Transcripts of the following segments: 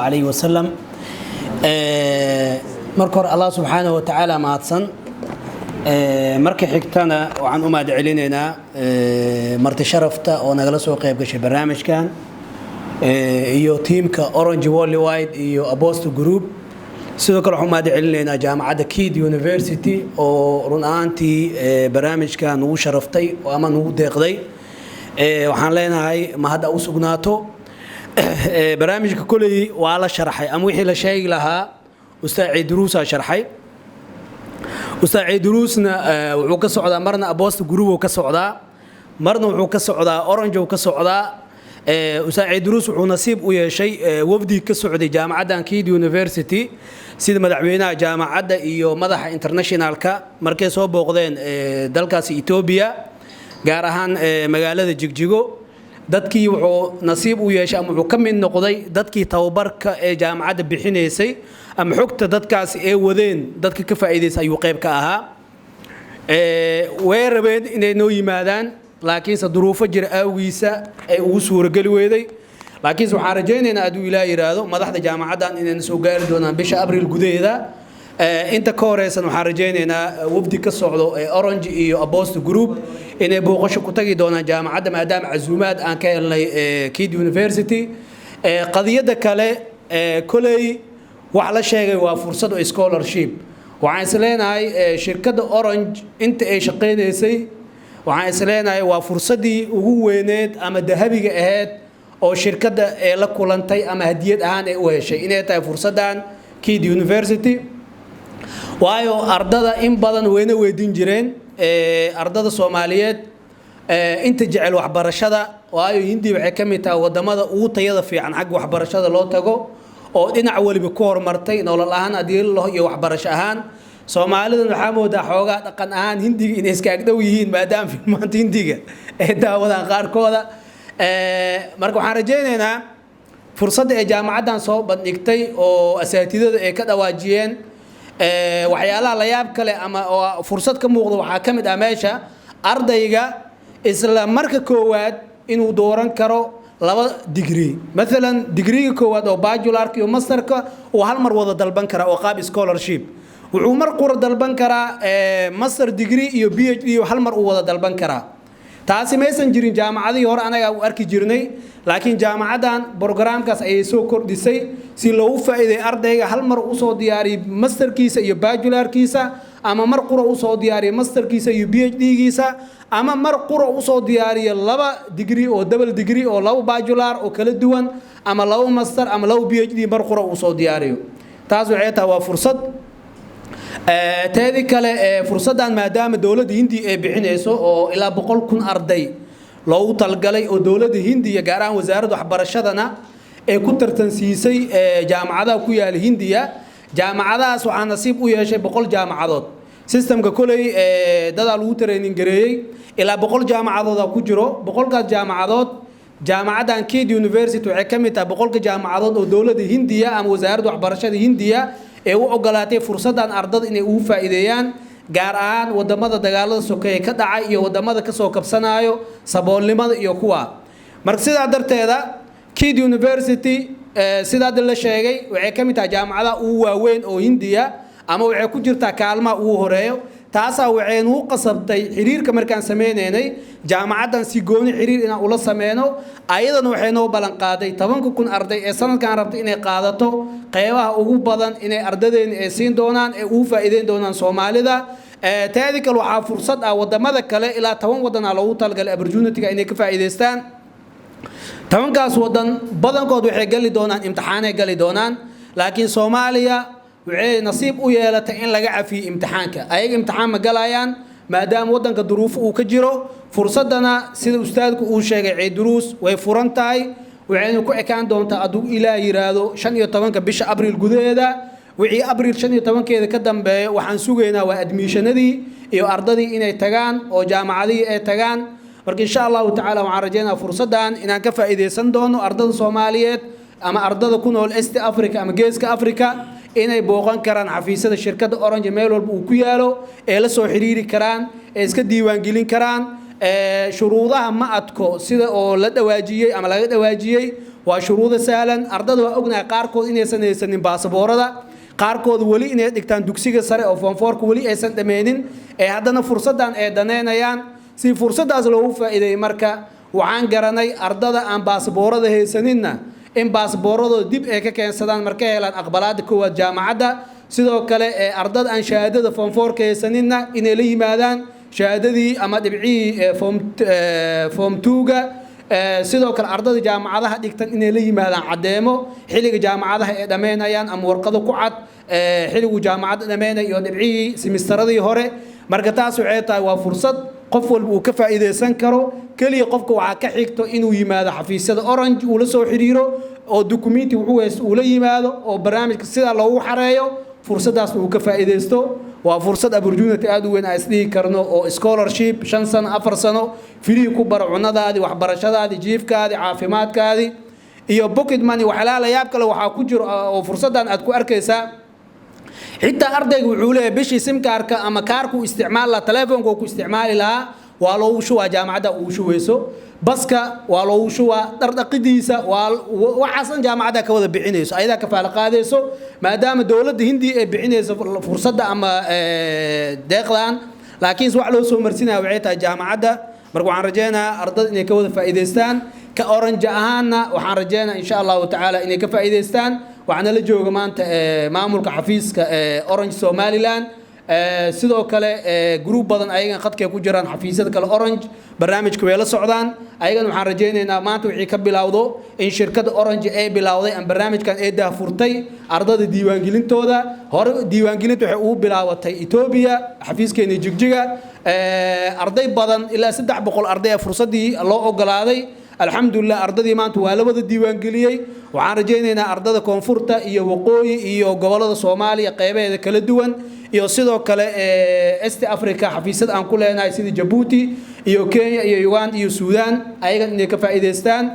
عليه وسلم مركور الله سبحانه وتعالى ماتسن markii xigtana waxaan u mahadcelinaynaa marti sharafta oo nagala soo qayb gashay barnaamijkan iyo teamka Orange Worldwide iyo Apostle Group sidoo kale waxaan u mahadcelinaynaa jaamacadda Kid University oo run ahaantii barnaamijkan ugu sharaftay oo ama ugu deeqday waxaan leenahay mahad u sugnaato barnaamijka kulli waa la sharxay ama wixii la sheegi lahaa Ustaad Ciidruus sharxay Ustaad Ciidruusna wuxuu ka socdaa marna Apostle Group oo ka socdaa marna wuxuu ka socdaa Orange oo ka socdaa Ustaad Ciidruus wuxuu nasiib u yeeshay wafdi ka socday jaamacadda Kid University sida madaxweynaha jaamacadda iyo madaxa internationalka markay soo booqdeen dalkaas Ethiopia gaar ahaan magaalada Jigjigo dadkii wuxuu nasiib u yeeshay ama wuxuu ka mid noqday dadkii tababarka ee jaamacadda bixinaysay ama xogta dadkaas ee wadeen dadka ka faa'iideysay ayuu qayb ka ahaa way rabeen inay noo yimaadaan laakiin duruufo jira awgiisa ay ugu suuragali weeday laakiin waxaan rajaynaynaa aduu Ilaahay yiraahdo madaxda jaamacaddan inay soo gaari doonaan bisha Abriil gudaheeda inta ka horeysan waxaan rajaynaynaa wafdi ka socdo ee Orange iyo Apostle Group inay booqasho ku tagi doonaan jaamacadda maadaama casuumaad aan ka helnay Kid University qadiyada kale kulay wax la sheegay waa fursad oo scholarship waxaan isleenahay shirkadda Orange inta ay shaqeynaysay waxaan isleenahay waa fursadii ugu weyneed ama dahabiga ahayd oo shirkadda ee la kulantay ama hadiyad ahaan ay u heshay inay tahay fursadan Kid University waayo ardada in badan weyna weydin jireen ardada Soomaaliyeed inta jecel waxbarashada waayo hindi waxay ka mid tahay wadamada ugu tayada fiican xag waxbarashada loo tago oo dhinac waliba ku hormartay nolol ahaan adii loo iyo waxbarasho ahaan Soomaalida waxa moodaa xoogaa dhaqan ahaan hindiga inay iska agdhow yihiin maadaama filmaanta hindiga ee daawadaan qaarkooda marka waxaan rajaynaynaa fursadda ee jaamacaddan soo bandhigtay oo asaatidada ay ka dhawaajiyeen waxyaalaha la yaab kale ama fursad ka muuqdo waxa kamid ah meesha ardayga isla marka koowaad inuu dooran karo laba degree mesela degree koowaad oo bachelor iyo masterka oo hal mar wada dalban kara oo qaab scholarship wuxuu mar qura dalban karaa master degree iyo PhD hal mar uu wada dalban karaa taasi maysan jirin jaamacadii hore anaga u arki jirnay laakiin jaamacaddan programkaas ay soo kordhisay si loo faa'iideeyo ardayga hal mar u soo diyaariyo masterkiisa iyo bachelorkiisa ama mar qura u soo diyaariyo masterkiisa iyo PhD-giisa ama mar qura u soo diyaariyo laba degree oo double degree oo laba bachelor oo kala duwan ama laba master ama laba PhD mar qura u soo diyaariyo taas waxay tahay waa fursad teedi kale fursadan maadaama dawladda Hindiya ay bixinayso oo ilaa 100,000 arday loogu talgalay oo dawladda Hindiya gaar ahaan wasaaradda waxbarashadana ay ku tartansiisay jaamacadaha ku yaal Hindiya jaamacadahaas waxaa nasiib u yeeshay 100 jaamacadood systemka kulay dad lagu training gareeyay ilaa 100 jaamacadood ku jiro 100kaas jaamacadood jaamacaddan Kid University waxay ka mid tahay 100 jaamacadood oo dawladda Hindiya ama wasaaradda waxbarashada Hindiya ee u ogolaatay fursadan ardada inay ugu faa'iideeyaan gaar ahaan wadamada dagaalada sokeeye ka dhacay iyo wadamada ka soo kabsanayo saboolnimada iyo kuwa marka sidaa darteeda Kid University sidaa la sheegay waxay ka mid tahay jaamacadaha ugu waaweyn oo Hindiya ama waxay ku jirtaa kaalmaha ugu horeeyo taasa waxay noo qasabtay xiriirka markaan sameeynay jaamacaddan si gooni xiriir inaan ula sameeyno ayadana waxay noo balan qaaday 10,000 arday ee sanadkan rabtay inay qaadato qaybaha ugu badan inay ardadeena ay siin doonaan ee ugu faa'iideyn doonaan Soomaalida taadi kale waxa fursad ah wadamada kale ilaa 10 wadan loogu talgalay opportunity-ga inay ka faa'iideystaan 10kaas wadan badankood waxay gali doonaan imtixaanay gali doonaan laakiin Soomaaliya waxay nasiib u yeelatay in laga cafiyo imtixaanka ayaga imtixaan ma galayaan maadaama wadanka duruufo uu ka jiro fursadana sida ustaadku uu sheegay Ciidruus way furan tahay waxayna ku ekaan doontaa aduu Ilaahay yiraahdo 15 bisha Abriil gudaheeda wixii Abriil 15keeda ka dambeeyo waxaan sugaynaa waa admissionadii iyo ardadii inay tagaan oo jaamacadii ay tagaan marka insha Allah ta'ala waxaan rajaynaa fursadan inaan ka faa'iideysan doono ardada Soomaaliyeed ama ardada ku nool East Africa ama Geeska Africa inay booqan karaan xafiisyada shirkadda Orange meel walba uu ku yaalo ee la soo xiriiri karaan ee iska diiwaan gelin karaan shuruudaha ma adko sida oo la dhawaajiyay ama laga dhawaajiyay وشروط سهلا أردد وأجنا قاركود إن يسن باسبورة قاركود ولي إن دكتان دوكسيجا سر أو فانفورك ولي أسن دمينين هذانا فرصة دان دنينا يان سي فرصة أزلوه فإذا مركا وعن جراني أردد أن باسبورة هي سننا إن باسبورة ديب كان سدان مركا لان أقبلات كوا جامعة sidoo kale ardad aan shahaadada form 4 ka haysanina inay la yimaadaan shahaadadii ama dhibcii form 2 ga sidoo kale ardada jaamacadaha dhigtan inay la yimaadaan cadeemo xilliga jaamacadaha ay dhameynayaan ama warqado ku cad xilliga jaamacada dhameynayo dhibcii semesteradii hore marka taas waxay tahay waa fursad qof walba uu ka faa'iideysan karo kaliya qofka waxa ka xigto inuu yimaado xafiisyada Orange uu la soo xiriiro oo documenti uu la yimaado oo barnaamijka sida loogu xareeyo fursadaas uu ka faa'iideysto waa fursad opportunity aad u weyn ay isdhihi karno oo scholarship 5 sano 4 sano free ku bar cunadaadi waxbarashadaadi jiifkaadi caafimaadkaadi iyo pocket money waxa la yaab kale waxa ku jiro oo fursadan aad ku arkaysaa xitaa ardaygu wuxuu leeyahay bishii sim kaarka ama kaarku isticmaal la telefoonka ku isticmaali lahaa waa loo shuwa jaamacada uu shuweyso baska waa loo shuwa dardhaqidiisa waxaasan jaamacada ka wada bixinayso ayada ka faal qaadayso maadaama dawladda Hindi ay bixinayso fursada ama deeqdan laakiin wax loo soo marsinaa waxay tahay jaamacada marka waxaan rajeynaa ardayda inay ka wada faa'iideystaan ka Orange ahaana waxaan rajeynaa insha Allah ta'ala inay ka faa'iideystaan waxana la jooga maanta maamulka xafiiska Orange Somaliland sidoo kale group badan ayaga qadka ku jiraan xafiisyada kale Orange barnaamijka way la socdaan ayagana waxaan rajeynaynaa maanta wixii ka bilowdo in shirkadda Orange ay bilowday aan barnaamijkan ay daafurtay ardada diiwaangelintooda hore diiwaangelintu waxay u bilaabatay Ethiopia xafiiskeena Jigjiga arday badan ilaa 300 arday fursadii loo ogolaaday alxamdulillah ardadii maanta waa la wada diiwaangeliyay waxaan rajeynaynaa ardada koonfurta iyo waqooyi iyo gobolada Soomaaliya qaybaheeda kala duwan iyo sidoo kale East Africa xafiisad aan ku leenahay sida Djibouti iyo Kenya iyo Uganda iyo Suudaan ayaga inay ka faa'iideystaan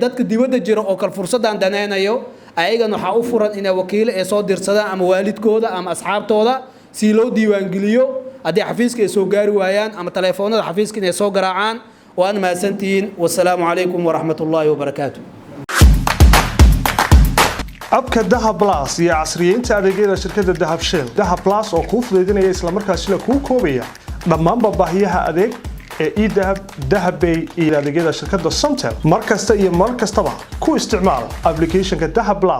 dadka dibadda jira oo kal fursadan danaynayo ayagana waxa u furan inay wakiil ay soo dirsadaan ama waalidkooda ama asxaabtooda si loo diiwaangeliyo hadii xafiiska ay soo gaari waayaan ama telefoonada xafiiska inay soo garaacaan وأنا ما سنتين والسلام عليكم ورحمة الله وبركاته. abka dahab plus iyo casriyeynta adeegyada shirkadda dahab shell dahab plus oo ku fududeynaya isla markaasina ku koobaya dhammaan baahiyaha adeeg ee e-dahab dahabbay iyo adeegyada shirkadda Somtel markasta iyo mar kastaba ku isticmaal applicationka dahab plus